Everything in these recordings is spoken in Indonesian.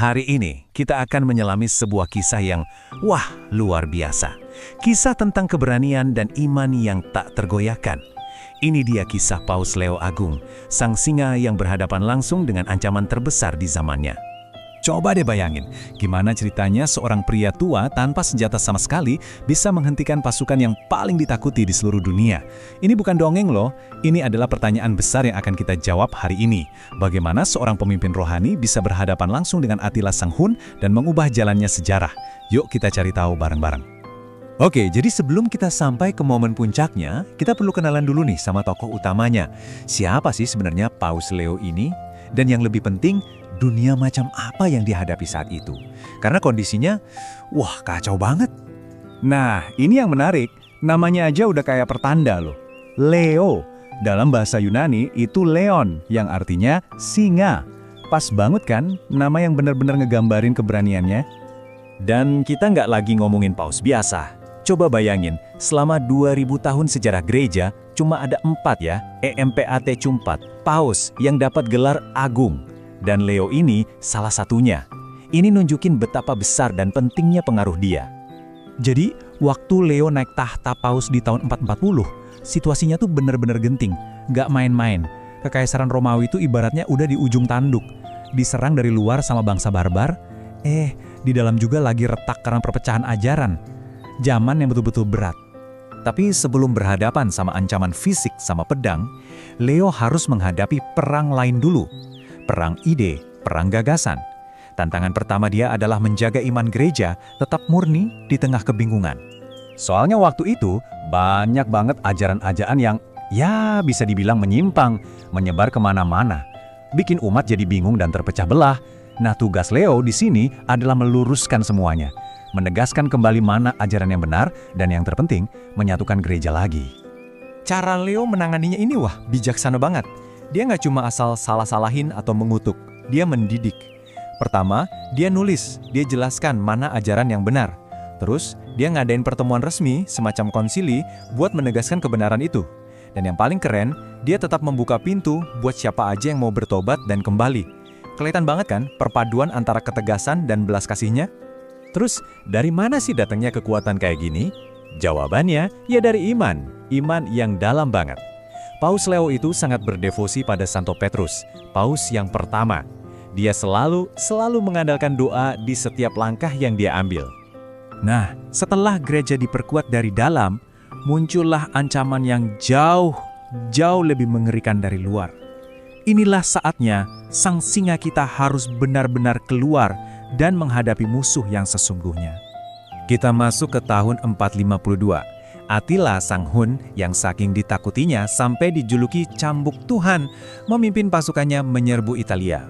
Hari ini kita akan menyelami sebuah kisah yang luar biasa. Kisah tentang keberanian dan iman yang tak tergoyahkan. Ini dia kisah Paus Leo Agung, sang singa yang berhadapan langsung dengan ancaman terbesar di zamannya. Coba deh bayangin, gimana ceritanya seorang pria tua tanpa senjata sama sekali bisa menghentikan pasukan yang paling ditakuti di seluruh dunia. Ini bukan dongeng loh, ini adalah pertanyaan besar yang akan kita jawab hari ini. Bagaimana seorang pemimpin rohani bisa berhadapan langsung dengan Attila Sang Hun dan mengubah jalannya sejarah? Yuk kita cari tahu bareng-bareng. Oke, jadi sebelum kita sampai ke momen puncaknya, kita perlu kenalan dulu nih sama tokoh utamanya. Siapa sih sebenarnya Paus Leo ini? Dan yang lebih penting, dunia macam apa yang dihadapi saat itu? Karena kondisinya, kacau banget. Nah, ini yang menarik. Namanya aja udah kayak pertanda loh. Leo. Dalam bahasa Yunani itu leon, yang artinya singa. Pas banget kan, nama yang benar-benar ngegambarin keberaniannya. Dan kita nggak lagi ngomongin paus biasa. Coba bayangin, selama 2000 tahun sejarah gereja, cuma ada 4 ya, EMPAT Cumpat, paus yang dapat gelar agung. Dan Leo ini salah satunya. Ini nunjukin betapa besar dan pentingnya pengaruh dia. Jadi, waktu Leo naik tahta paus di tahun 440, situasinya tuh bener-bener genting, nggak main-main. Kekaisaran Romawi itu ibaratnya udah di ujung tanduk. Diserang dari luar sama bangsa barbar, di dalam juga lagi retak karena perpecahan ajaran. Zaman yang betul-betul berat. Tapi sebelum berhadapan sama ancaman fisik sama pedang, Leo harus menghadapi perang lain dulu. Perang ide, perang gagasan. Tantangan pertama dia adalah menjaga iman gereja tetap murni di tengah kebingungan. Soalnya waktu itu banyak banget ajaran-ajaran yang bisa dibilang menyimpang, menyebar kemana-mana. Bikin umat jadi bingung dan terpecah belah. Nah, tugas Leo di sini adalah meluruskan semuanya. Menegaskan kembali mana ajaran yang benar, dan yang terpenting, menyatukan gereja lagi. Cara Leo menanganinya ini bijaksana banget. Dia nggak cuma asal salah-salahin atau mengutuk, dia mendidik. Pertama, dia nulis, dia jelaskan mana ajaran yang benar. Terus, dia ngadain pertemuan resmi, semacam konsili, buat menegaskan kebenaran itu. Dan yang paling keren, dia tetap membuka pintu buat siapa aja yang mau bertobat dan kembali. Kelihatan banget kan perpaduan antara ketegasan dan belas kasihnya? Terus, dari mana sih datangnya kekuatan kayak gini? Jawabannya, ya dari iman yang dalam banget. Paus Leo itu sangat berdevosi pada Santo Petrus, paus yang pertama. Dia selalu mengandalkan doa di setiap langkah yang dia ambil. Nah, setelah gereja diperkuat dari dalam, muncullah ancaman yang jauh lebih mengerikan dari luar. Inilah saatnya sang singa kita harus benar-benar keluar dan menghadapi musuh yang sesungguhnya. Kita masuk ke tahun 452. Attila Sang Hun yang saking ditakutinya sampai dijuluki cambuk Tuhan, memimpin pasukannya menyerbu Italia.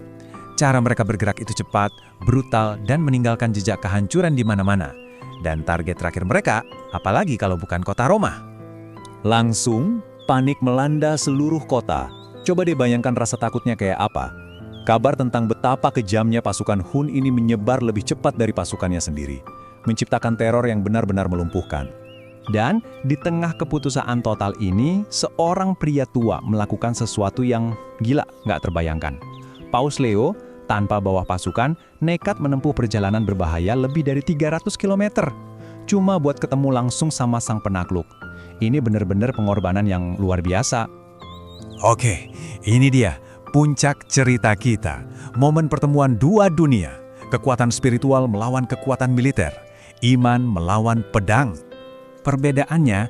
Cara mereka bergerak itu cepat, brutal, dan meninggalkan jejak kehancuran di mana-mana. Dan target terakhir mereka, apalagi kalau bukan kota Roma. Langsung, panik melanda seluruh kota. Coba deh bayangkan rasa takutnya kayak apa. Kabar tentang betapa kejamnya pasukan Hun ini menyebar lebih cepat dari pasukannya sendiri, menciptakan teror yang benar-benar melumpuhkan. Dan di tengah keputusasaan total ini, seorang pria tua melakukan sesuatu yang gila, nggak terbayangkan. Paus Leo, tanpa bawa pasukan, nekat menempuh perjalanan berbahaya lebih dari 300 km. Cuma buat ketemu langsung sama sang penakluk. Ini benar-benar pengorbanan yang luar biasa. Oke, ini dia puncak cerita kita. Momen pertemuan dua dunia. Kekuatan spiritual melawan kekuatan militer. Iman melawan pedang. Perbedaannya,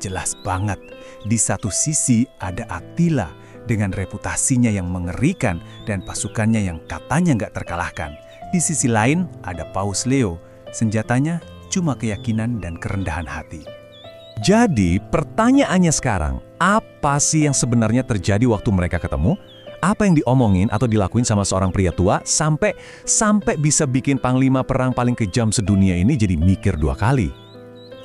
jelas banget. Di satu sisi ada Attila dengan reputasinya yang mengerikan dan pasukannya yang katanya nggak terkalahkan. Di sisi lain ada Paus Leo, senjatanya cuma keyakinan dan kerendahan hati. Jadi pertanyaannya sekarang, apa sih yang sebenarnya terjadi waktu mereka ketemu? Apa yang diomongin atau dilakuin sama seorang pria tua sampai bisa bikin panglima perang paling kejam sedunia ini jadi mikir 2 kali?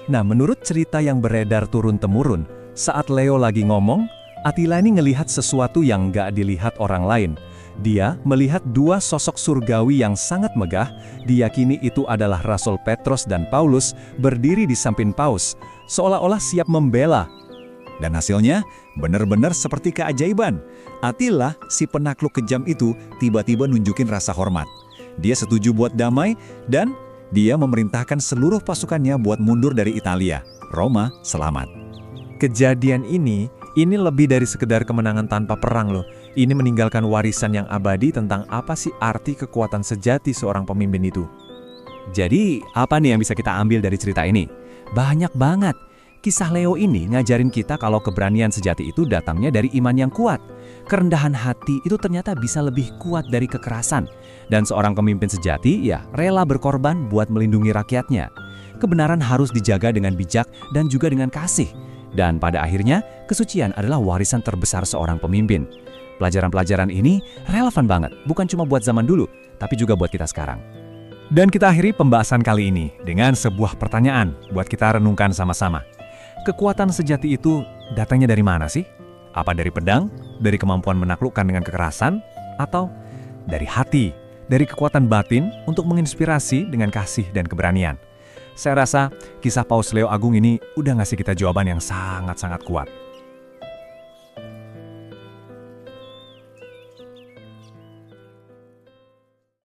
Nah, menurut cerita yang beredar turun-temurun, saat Leo lagi ngomong, Attila ini ngelihat sesuatu yang nggak dilihat orang lain. Dia melihat 2 sosok surgawi yang sangat megah, diyakini itu adalah Rasul Petrus dan Paulus berdiri di samping Paus, seolah-olah siap membela. Dan hasilnya benar-benar seperti keajaiban. Attila, si penakluk kejam itu, tiba-tiba nunjukin rasa hormat. Dia setuju buat damai dan dia memerintahkan seluruh pasukannya buat mundur dari Italia. Roma selamat. Kejadian ini lebih dari sekedar kemenangan tanpa perang loh. Ini meninggalkan warisan yang abadi tentang apa sih arti kekuatan sejati seorang pemimpin itu. Jadi, apa nih yang bisa kita ambil dari cerita ini? Banyak banget. Kisah Leo ini ngajarin kita kalau keberanian sejati itu datangnya dari iman yang kuat. Kerendahan hati itu ternyata bisa lebih kuat dari kekerasan. Dan seorang pemimpin sejati ya rela berkorban buat melindungi rakyatnya. Kebenaran harus dijaga dengan bijak dan juga dengan kasih. Dan pada akhirnya, kesucian adalah warisan terbesar seorang pemimpin. Pelajaran-pelajaran ini relevan banget, bukan cuma buat zaman dulu, tapi juga buat kita sekarang. Dan kita akhiri pembahasan kali ini dengan sebuah pertanyaan buat kita renungkan sama-sama. Kekuatan sejati itu datangnya dari mana sih? Apa dari pedang, dari kemampuan menaklukkan dengan kekerasan, atau dari hati, dari kekuatan batin untuk menginspirasi dengan kasih dan keberanian? Saya rasa kisah Paus Leo Agung ini udah ngasih kita jawaban yang sangat-sangat kuat.